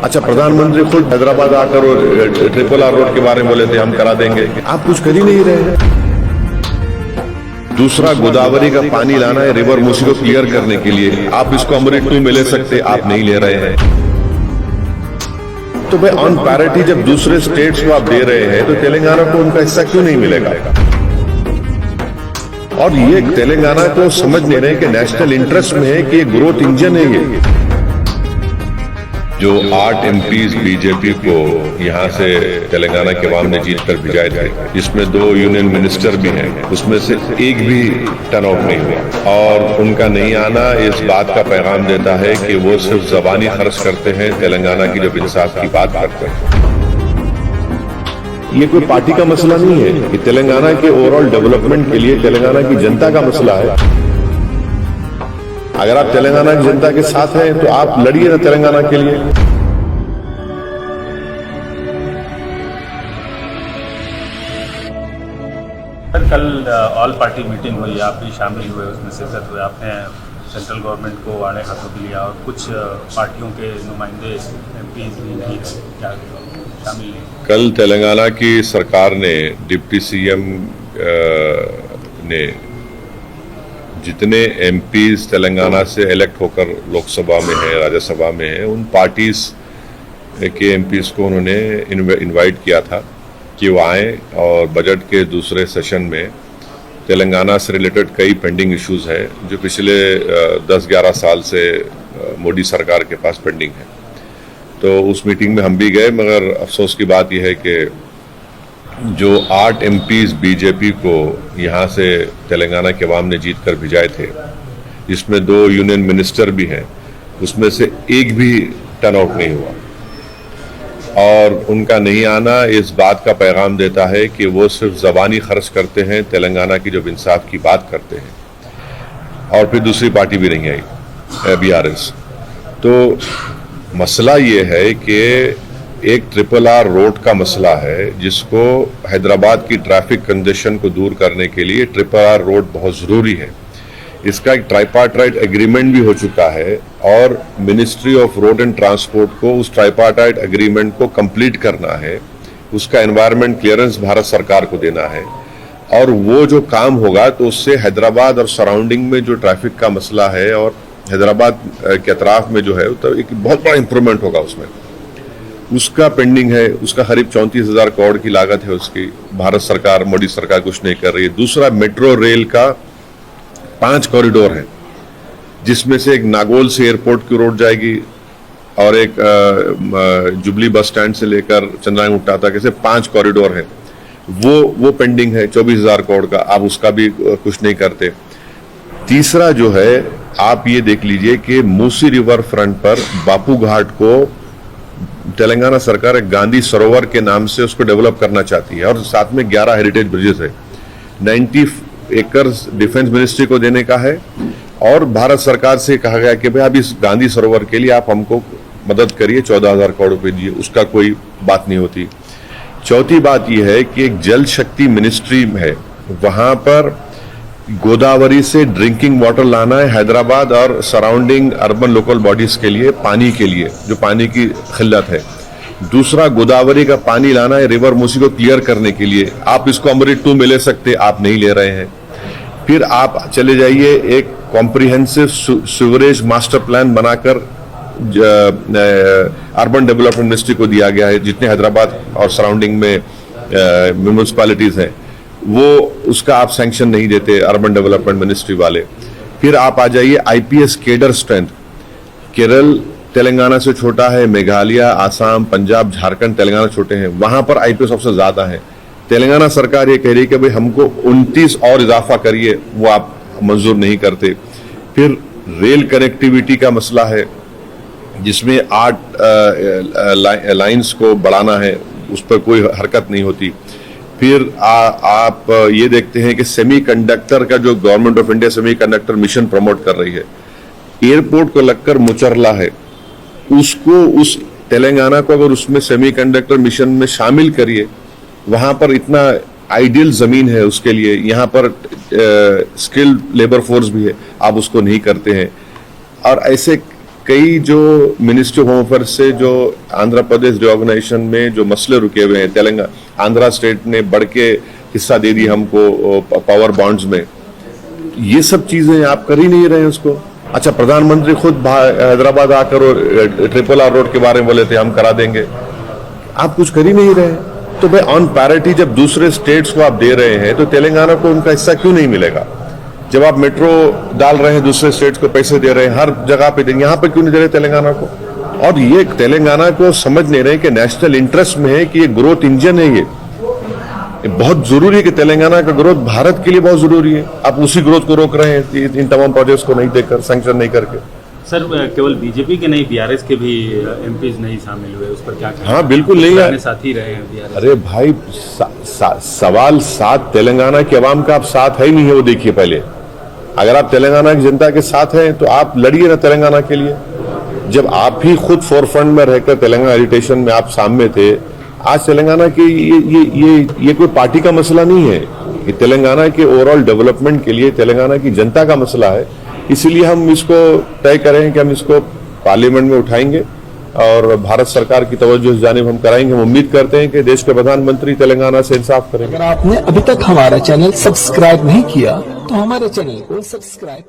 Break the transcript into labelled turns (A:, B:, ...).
A: अच्छा, प्रधानमंत्री खुद हैदराबाद आकर ट्रिपल आर रोड के बारे में बोले थे हम करा देंगे, आप कुछ कर ही नहीं रहे। दूसरा, गोदावरी का पानी लाना है रिवर मूसी को क्लियर करने के लिए, आप इसको अमृत 2 में ले सकते, आप नहीं ले रहे हैं। तो भाई ऑन पैरिटी जब दूसरे स्टेट्स को आप दे रहे हैं तो तेलंगाना को उनका हिस्सा क्यों नहीं मिलेगा? और ये तेलंगाना को समझ नहीं रहे कि नेशनल इंटरेस्ट में है कि ये ग्रोथ इंजन है। ये जो 8 एमपीज बीजेपी को यहां से तेलंगाना के अवाम ने जीत कर भिजाए थे, जिसमें 2 यूनियन मिनिस्टर भी हैं, उसमें से एक भी टर्न आउट नहीं हुआ। और उनका नहीं आना इस बात का पैगाम देता है कि वो सिर्फ जबानी खर्च करते हैं, तेलंगाना की जब इंसाफ की बात करते हैं। ये कोई पार्टी का मसला नहीं है, कि तेलंगाना के ओवरऑल डेवलपमेंट के लिए तेलंगाना की जनता का मसला है। अगर आप तेलंगाना की जनता के साथ हैं तो आप लड़िए ना तेलंगाना के लिए।
B: कल ऑल पार्टी मीटिंग हुई, आप भी शामिल हुए, उसमें शिरकत हुए। आपने सेंट्रल गवर्नमेंट को आड़े हाथों में लिया और कुछ पार्टियों के नुमाइंदे एमपीज भी नहीं क्या शामिल नहीं।
A: कल तेलंगाना की सरकार ने, डिप्टी सीएम ने जितने एमपीज तेलंगाना से इलेक्ट होकर लोकसभा में है, राज्यसभा में है, उन पार्टीज के एमपीज को उन्होंने इनवाइट किया था कि वो आए और बजट के दूसरे सेशन में तेलंगाना से रिलेटेड कई पेंडिंग इश्यूज हैं जो पिछले 10-11 साल से मोदी सरकार के पास पेंडिंग है। तो उस मीटिंग में हम भी गए, मगर अफसोस की बात यह है कि जो 8 एमपीज बीजेपी को यहाँ से तेलंगाना के अवाम ने जीत कर भिजाए थे, जिसमें 2 यूनियन मिनिस्टर भी हैं, उसमें से एक भी टर्न आउट नहीं हुआ। और उनका नहीं आना इस बात का पैगाम देता है कि वो सिर्फ जबानी खर्च करते हैं, तेलंगाना की जब इंसाफ की बात करते हैं। और फिर दूसरी पार्टी भी नहीं आई, बीआरएस। तो मसला ये है कि एक ट्रिपल आर रोड का मसला है, जिसको हैदराबाद की ट्रैफिक कंजेशन को दूर करने के लिए ट्रिपल आर रोड बहुत ज़रूरी है। इसका एक ट्राइपार्टाइट एग्रीमेंट भी हो चुका है और ministry of road and transport को उस ट्राइपार्टाइट एग्रीमेंट को कंप्लीट करना है, उसका एनवायरमेंट क्लियरेंस भारत सरकार को देना है। और वो जो काम होगा तो उससे हैदराबाद और सराउंडिंग में जो ट्रैफिक का मसला है और हैदराबाद के अतराफ में जो है, तो एक बहुत बड़ा इंप्रूवमेंट होगा उसमें। उसका पेंडिंग है, उसका करीब 34,000 करोड़ की लागत है उसकी। भारत सरकार, मोदी सरकार कुछ नहीं कर रही है। दूसरा, मेट्रो रेल का 5 कॉरिडोर है, जिसमें से एक नागौल से एयरपोर्ट की रोड जाएगी और एक जुबली बस स्टैंड से लेकर चंद्रायन तक, ऐसे 5 कॉरिडोर हैं। वो पेंडिंग है 24,000 करोड़ का, आप उसका भी कुछ नहीं करते। तीसरा जो है, आप ये देख लीजिए कि मूसी रिवर फ्रंट पर बापू घाट को तेलंगाना सरकार एक गांधी सरोवर के नाम से उसको डेवलप करना चाहती है और साथ में 11 हेरिटेज ब्रिजेस है। 90 एकर्स डिफेंस मिनिस्ट्री को देने का है और भारत सरकार से कहा गया कि भाई आप इस गांधी सरोवर के लिए आप हमको मदद करिए, 14,000 करोड़ रुपए दिए, उसका कोई बात नहीं होती। चौथी बात यह है कि एक जल शक्ति मिनिस्ट्री है, वहां पर गोदावरी से ड्रिंकिंग वाटर लाना है हैदराबाद और सराउंडिंग अर्बन लोकल बॉडीज के लिए, पानी के लिए, जो पानी की खिल्लत है। दूसरा, गोदावरी का पानी लाना है रिवर मूसी को क्लियर करने के लिए, आप इसको अमृत 2 में ले सकते, आप नहीं ले रहे हैं। फिर आप चले जाइए, एक कॉम्प्रिहेंसिव सीवरेज मास्टर प्लान बनाकर अर्बन डेवलपमेंट मिनिस्ट्री को दिया गया है, जितने हैदराबाद और सराउंडिंग में म्यूनिसिपैलिटीज हैं, वो उसका आप सैंक्शन नहीं देते अर्बन डेवलपमेंट मिनिस्ट्री वाले। फिर आप आ जाइए IPS cadre strength, Kerala Telangana से छोटा है, मेघालय, आसाम, पंजाब, झारखंड तेलंगाना छोटे हैं, वहां पर आईपीएस ऑफिसर ज्यादा है। तेलंगाना सरकार ये कह रही है कि भाई हमको 29 और इजाफा करिए, वो आप मंजूर नहीं करते। फिर रेल कनेक्टिविटी का मसला है, जिसमें 8 लाइंस को बढ़ाना है, उस पर कोई हरकत नहीं होती। फिर आप ये देखते हैं कि सेमीकंडक्टर का जो government of India semiconductor mission promote कर रही है, एयरपोर्ट को लगकर मुचरला है, उसको उस तेलंगाना को अगर उसमें सेमीकंडक्टर मिशन में शामिल करिए, वहां पर इतना आइडियल जमीन है उसके लिए, यहाँ पर स्किल्ड लेबर फोर्स भी है, आप उसको नहीं करते हैं। और ऐसे कई जो मिनिस्ट्री ऑफ होम अफेयर्स से जो आंध्र प्रदेश रिऑर्गेनाइजेशन में जो मसले रुके हुए हैं, तेलंगाना आंध्रा स्टेट ने बढ़ के हिस्सा दे दी हमको पावर बॉन्ड्स में, ये सब चीजें आप कर ही नहीं रहे हैं उसको। अच्छा, प्रधानमंत्री खुद हैदराबाद आकर और ट्रिपल आर रोड के बारे में बोले थे हम करा देंगे, आप कुछ कर ही नहीं रहे हैं। तो भाई ऑन पैरिटी जब दूसरे स्टेट्स को आप दे रहे हैं तो तेलंगाना को उनका हिस्सा क्यों नहीं मिलेगा? जब आप मेट्रो डाल रहे हैं, दूसरे स्टेट्स को पैसे दे रहे हैं, हर जगह पे देंगे, यहाँ पे क्यों नहीं दे रहे तेलंगाना को? और ये तेलंगाना को समझ नहीं रहे कि नेशनल इंटरेस्ट में है कि ये ग्रोथ इंजन है, ये बहुत जरूरी है कि तेलंगाना का ग्रोथ भारत के लिए बहुत जरूरी है। आप उसी ग्रोथ को रोक रहे हैं इन तमाम प्रोजेक्ट्स को नहीं देकर, सैंक्शन नहीं करके।
B: सर, केवल बीजेपी के नहीं, बीआरएस के भी एमपीज नहीं शामिल हुए, उस पर क्या कहें?
A: हाँ बिल्कुल नहीं है,
B: साथ ही रहे हैं बीआरएस।
A: अरे भाई सवाल साथ तेलंगाना की आवाम का आप साथ है ही नहीं है, वो देखिए पहले। अगर आप तेलंगाना की जनता के साथ हैं तो आप लड़िए ना तेलंगाना के लिए। जब आप ही खुद फोरफ्रंट में रहकर तेलंगाना एजिटेशन में आप सामने थे, आज तेलंगाना की ये कोई पार्टी का मसला नहीं है, ये तेलंगाना के ओवरऑल डेवलपमेंट के लिए तेलंगाना की जनता का मसला है। इसीलिए हम इसको तय करें कि हम इसको पार्लियामेंट में उठाएंगे और भारत सरकार की तवज्जो इस जानिब हम कराएंगे। हम उम्मीद करते हैं कि देश के प्रधानमंत्री तेलंगाना से इंसाफ करेंगे।
C: अगर आपने अभी तक हमारा चैनल सब्सक्राइब नहीं किया तो हमारे चैनल को सब्सक्राइब